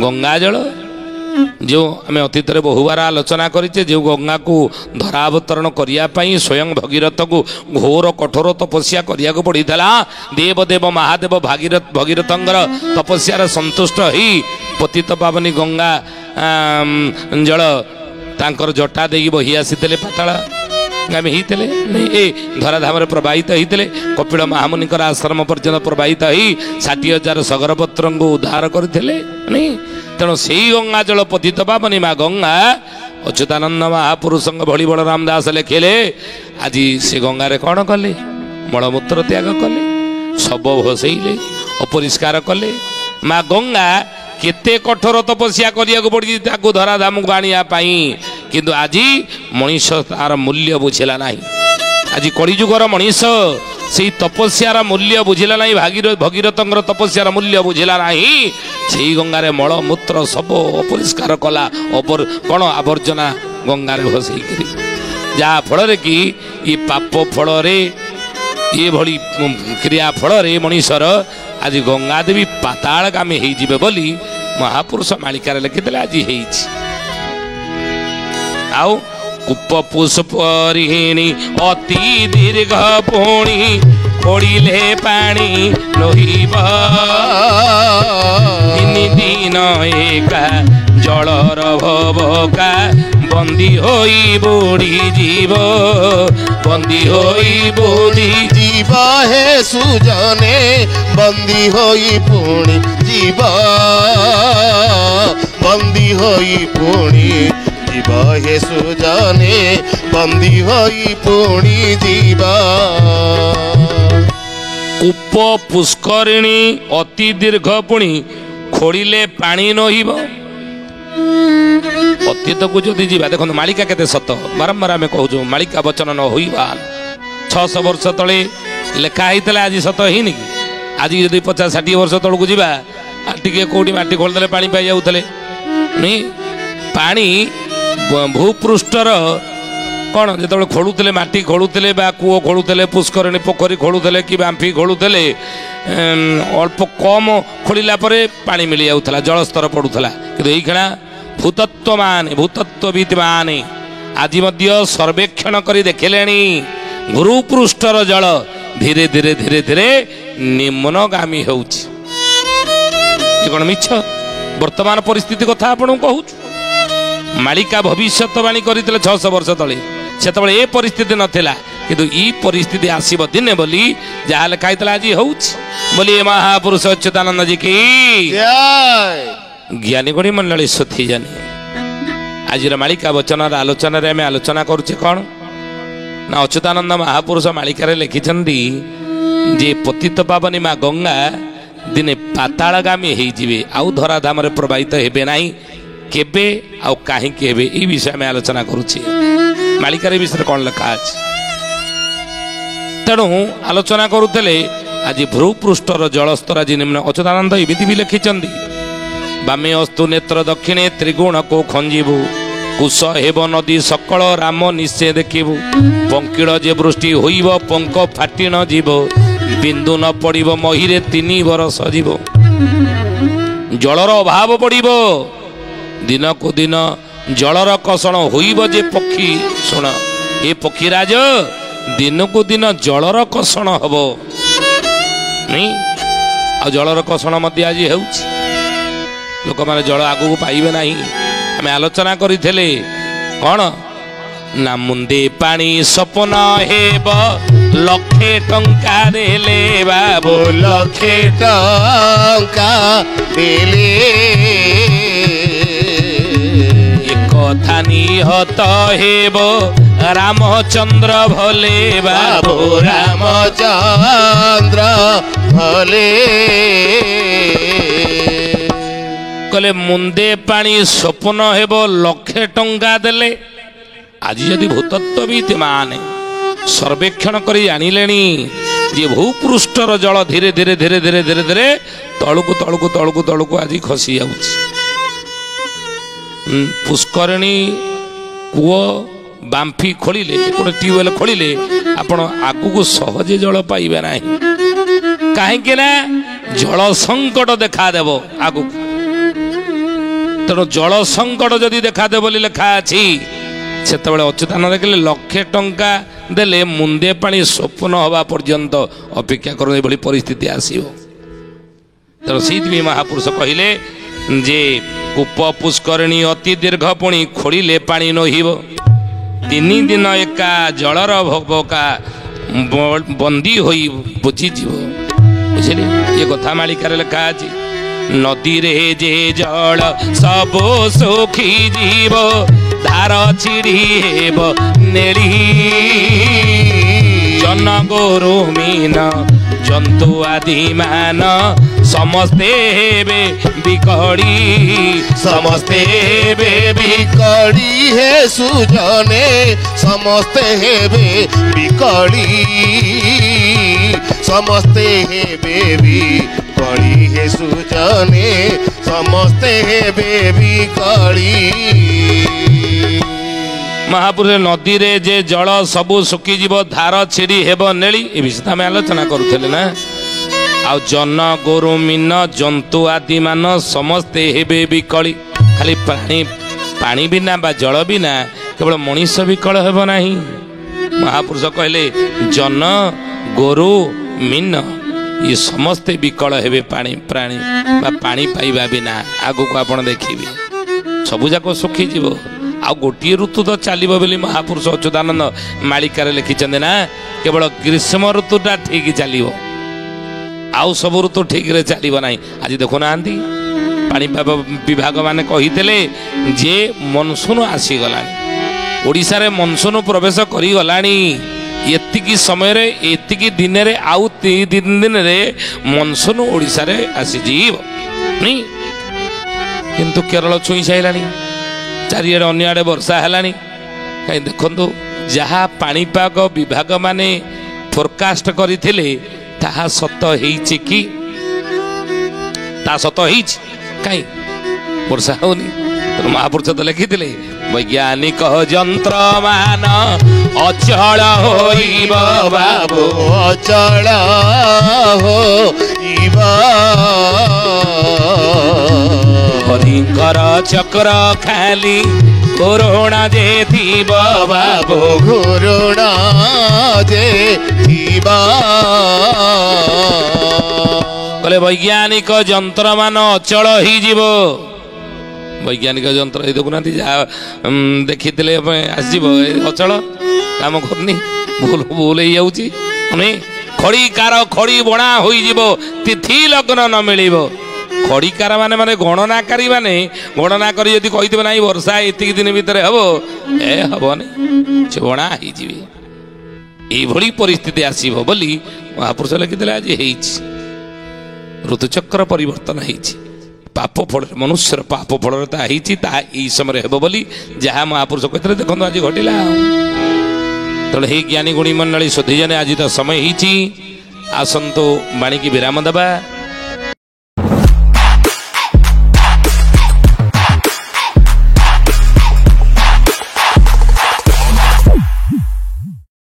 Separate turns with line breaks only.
गंगा जल जो आम अतीत बहुबार आलोचना करें जो गंगा को धरावतरण करने स्वयं भगीरथ को घोर कठोर तपस्या करने को पड़ी था। देवदेव महादेव भगीरथंगर तपस्यार संतुष्ट ही पतित पावनी गंगा जल तांकर जटा देगी बही आसी पाताल गामी होते धराधाम प्रवाहित होते कपिल महामुनि आश्रम पर्यंत प्रवाहित ही 60,000 सगरपत्र को उद्धार करते नहीं। तेणु से गंगा जल पतित पावनी माँ गंगा अच्युतानंद महापुरुष भली बलराम दास लिखिले आज से गंगारे कौन कले मलमूत्र त्याग कले शब भसैले अपरिष्कार कले। माँ गंगा केते कठोर तपस्या करिया को पड़ी ताकू धराधाम को आनिया किंतु आज मनीष तार मूल्य बुझिला नहीं। आज कलिजुगर मनीष से तपस्यार मूल्य बुझिला नहीं भगीरथंकर तपस्यार मूल्य बुझिला नहीं। से गंगारे मलमूत्र सब अपरिष्कार कला कौन आवर्जना गंगारे भसई जहाँ फल कि ये पाप फल ये भली क्रिया फल मनीषर आज गंगा देवी पातालगामी हो बोली महापुरुष मालिकार लिखिते आज आउ कूप पुष्परिहिणी अति दीर्घ पुणी ओडिले पानी लोहिब 3 दिन एका जलर भवका बंदी होई बुढ़ी जीव बंदी होई बुढ़ी
जीव हे सुजने बंदी होई पुणी जीव बंदी होई पुणी जीव हे सुजने बंदी होई पुणी जीव।
कूप पुष्करिणी अति दीर्घ पुणी खोड़िले पानी नहिब। अतीत को जदि जीवा देखो मालिका केते सत बारंबार आम कहूँ मालिका वचन न होइबा 600 वर्ष तले लेखा होता आज सत ही आज जदि 50-60 वर्ष तल को जीवा टे कौटी माटी खोलदे पानी पाई जाऊे नहीं पानी भूपृष्ठर कौन जो खोलुले माटी खोलुले कूओ खोलुले पुष्करणी पोखरी खोलुले कि बांफी खोलुले अल्प कम खोलिला पानी मिली जाऊला जलस्तर पड़ूला कि ये भूतत्व माने भूतत्वविद माने आज सर्वेक्षण कर देखिले भूपृष्ठर जल धीरे धीरे धीरे धीरे निम्नगामी होउछि। कौन मिछ वर्तमान परिस्थिति कथा आपन कहूँ मालिका भविष्यवाणी करते 600 वर्ष तले से ए परिस्थिति नथिला किंतु ई परिस्थिति आसीब दिने बोली जहाँ लिखाई आज होली महापुरुष अच्युतानंद जी की ज्ञानी गुणी मंडली सुथी जानी आज मालिका वचन आलोचन आलोचना करुचे कौन ना अच्युतानंद महापुरुष मालिकार लिखिछंदी जे पतित पावनी माँ गंगा दिने पातालगामी होइजिवे आउ धराधाम प्रवाहित हेबे नाही केबे आउ काहींकि हेबे ई विषय में आलोचना करुचे मालिकार विषय कौन लिखा अछि। तेणु आलोचना करुले आज भूपृष्ठर जलस्तर आज निम्न अच्युतानंद एमिति भी लिखिछंदी बामे अस्तु नेत्र दक्षिणे त्रिगुण को खंजिबु कुश हेब नदी सकल राम निश्चय देखिबु पंकिड़ जे वृष्टि होइब पंक फाटी न जीव बिंदु न पड़िब महीरे 3 बरस जीव जलर अभाव पड़िब दिन को दिन जलर कषण होइब जे पक्षी शुण ए पक्षीराज दिन को दिन जलर कषण हब नहीं आ जलर कषण मध्य आज होउछि लोक माने जल आगु पाइबे नहीं आम आलोचना करथिले कौन ना मुंदे पानी सपन हेब लक्षे टंका देले बाबू
लक्षे टंका देले
कथा निहत हेब रामचंद्र भले बाबू
रामचंद्र भले
कले मुंदे पानी स्वप्न हेब लक्षे टंका देले आज यदि भूतत्वविद माने सर्वेक्षण कर जानिले जे भूपृष्ठर जल धीरे धीरे धीरे धीरे धीरे धीरे तलुकु तलुकु तलुकु तलुकु आज खसी जाउछि पुष्करणी कूओ बांफी खोलिले गोटे ट्यूबवेल खोलिले आपण आगु सहजे जल पाइबे नाही कहीं ना जल संकट देखा देव आगु ତେଣୁ ଜଳ ସଙ୍କଟ ଯଦି ଦେଖାଦେବ ବୋଲି ଲେଖା ଅଛି, ସେତେବେଳେ ଅଚ୍ୟୁତାନନ୍ଦ ଦେଖିଲେ 1,00,000 ଟଙ୍କା ଦେଲେ ମୁନ୍ଦେ ପାଣି ସ୍ୱପ୍ନ ହେବା ପର୍ଯ୍ୟନ୍ତ ଅପେକ୍ଷା କର, ଏଭଳି ପରିସ୍ଥିତି ଆସିବ। ତେଣୁ ସେଇଥିପାଇଁ ମହାପୁରୁଷ କହିଲେ ଯେ କୂପ ପୁଷ୍କରିଣୀ ଅତି ଦୀର୍ଘ, ପୁଣି ଖୋଳିଲେ ପାଣି ନହିବ। 3 ଦିନ ଏକା ଜଳର ଭୋକା ବନ୍ଦୀ ହୋଇ ବୁଝିଯିବ। ବୁଝିଲେ, ଏ କଥା ମାଳିକାରେ ଲେଖା ଅଛି। ନଦୀରେ ଯେ ଜଳ ସବୁ ଶୁଖି ଯିବ, ଧାର ଛିଡ଼ି ହେବ ନେଳି। ଜନ ଗୋରୁ ମୀନ ଜନ୍ତୁ ଆଦି ମାନ ସମସ୍ତେ ହେବେ ବିକଳି।
ସମସ୍ତେ ହେବେ ବିକଳି, ହେ ସୁଜନେ ସମସ୍ତେ ହେବେ ବିକଳି। ସମସ୍ତେ ହେବେ ବିକଳି, ହେ ସୁଜନେ ସମସ୍ତେ ହେବେ ବିକଳି।
ମହାପୁରୁଷ ନଦୀରେ ଯେ ଜଳ ସବୁ ଶୁଖିଯିବ, ଧାର ଛିଡ଼ି ହେବ ନେଳି, ଏ ବିଷୟରେ ଆମେ ଆଲୋଚନା କରୁଥିଲେ ନା। ଆଉ ଜନ ଗୋରୁ ମୀନ ଜନ୍ତୁ ଆଦି ମାନ ସମସ୍ତେ ହେବେ ବିକଳି। ଖାଲି ପାଣି ବିନା ବା ଜଳ ବିନା କେବଳ ମଣିଷ ବିକଳ ହେବ ନାହିଁ। ମହାପୁରୁଷ କହିଲେ ଜନ ଗୋରୁ ମୀନ ଇଏ ସମସ୍ତେ ବିକଳ ହେବେ ପ୍ରାଣୀ ବା ପାଣି ପାଇବା ବିନା। ଆଗକୁ ଆପଣ ଦେଖିବେ ସବୁଯାକ ଶୁଖିଯିବ। ଆଉ ଗୋଟିଏ ଋତୁ ତ ଚାଲିବ ବୋଲି ମହାପୁରୁଷ ଅଚ୍ୟୁତାନନ୍ଦ ମାଳିକାରେ ଲେଖିଛନ୍ତି ନା, କେବଳ ଗ୍ରୀଷ୍ମ ଋତୁଟା ଠିକ୍ ଚାଲିବ, ଆଉ ସବୁ ଋତୁ ଠିକରେ ଚାଲିବ ନାହିଁ। ଆଜି ଦେଖୁନାହାନ୍ତି ପାଣିପାଗ ବିଭାଗ ମାନେ କହିଥିଲେ ଯେ ମନସୁନ ଆସିଗଲାଣି, ଓଡ଼ିଶାରେ ମନସୁନ ପ୍ରବେଶ କରିଗଲାଣି। ଏତିକି ସମୟରେ ଏତିକି ଦିନରେ ଆଉ 3 ଦିନରେ ମନସୁନ ଓଡ଼ିଶାରେ ଆସିଯିବ। କିନ୍ତୁ କେରଳ ଛୁଇଁ ସାରିଲାଣି, ଚାରିଆଡ଼େ ଅନ୍ୟ ଆଡ଼େ ବର୍ଷା ହେଲାଣି। କାହିଁ ଦେଖନ୍ତୁ, ଯାହା ପାଣିପାଗ ବିଭାଗ ମାନେ ଫୋରକାଷ୍ଟ କରିଥିଲେ ତାହା ସତ ହେଇଛି କି? ତାହା ସତ ହେଇଛି? କାହିଁ ବର୍ଷା ହଉନି? ମହାପୁରୁଷ ତ ଲେଖିଥିଲେ ବୈଜ୍ଞାନିକ ଯନ୍ତ୍ର ମାନ ଅଚଳ ହୋଇବ
ବାବୁ ଅଚଳ ହୋଇବ।
ହରିଙ୍କର ଚକ୍ର ଖାଲି ଘୋରଣା ଯେ ଥିବ
ବାବୁ ଘୋରଣା ଯେ ଥିବ।
କହିଲେ ବୈଜ୍ଞାନିକ ଯନ୍ତ୍ର ମାନ ଅଚଳ ହେଇଯିବ। ବୈଜ୍ଞାନିକ ଯନ୍ତ୍ର ଏଇ ଦେଖୁନାହାନ୍ତି, ଯାହା ଦେଖିଥିଲେ ଆସିଯିବ, ଅଚଳ କାମ କରୁନି, ଭୁଲ ହେଇଯାଉଛି। ଖଡ଼ିକାର ଖଡ଼ି ବଣା ହୋଇଯିବ, ତିଥି ଲଗ୍ନ ନ ମିଳିବ। ଖଡ଼ିକାର ମାନେ ଗଣନାକାରୀ ମାନେ ଗଣନା କରି ଯଦି କହିଥିବେ ନାହିଁ ବର୍ଷା ଏତିକି ଦିନ ଭିତରେ ହବ, ହବନି, ସେ ବଣା ହେଇଯିବେ। ଏଇଭଳି ପରିସ୍ଥିତି ଆସିବ ବୋଲି ମହାପୁରୁଷ ଲେଖିଥିଲେ। ଆଜି ହେଇଛି, ଋତୁଚକ୍ର ପରିବର୍ତ୍ତନ ହେଇଛି। ପାପ ଫଳରେ ମନୁଷ୍ୟର ପାପ ଫଳରେ ତାହା ହେଇଛି, ତାହା ଏଇ ସମୟରେ ହେବ ବୋଲି ଯାହା ମହାପୁରୁଷ କହିଥିଲେ ଦେଖନ୍ତୁ ଆଜି ଘଟିଲା। ତେଣୁ ହେଇ ଜ୍ଞାନୀ ଗୁଣୀ ମଣ୍ଡଳୀ ସୁଧୀଜନେ, ଆଜି ତ ସମୟ ହେଇଛି, ଆସନ୍ତୁ ବାଣୀକି ବିରାମ ଦେବା।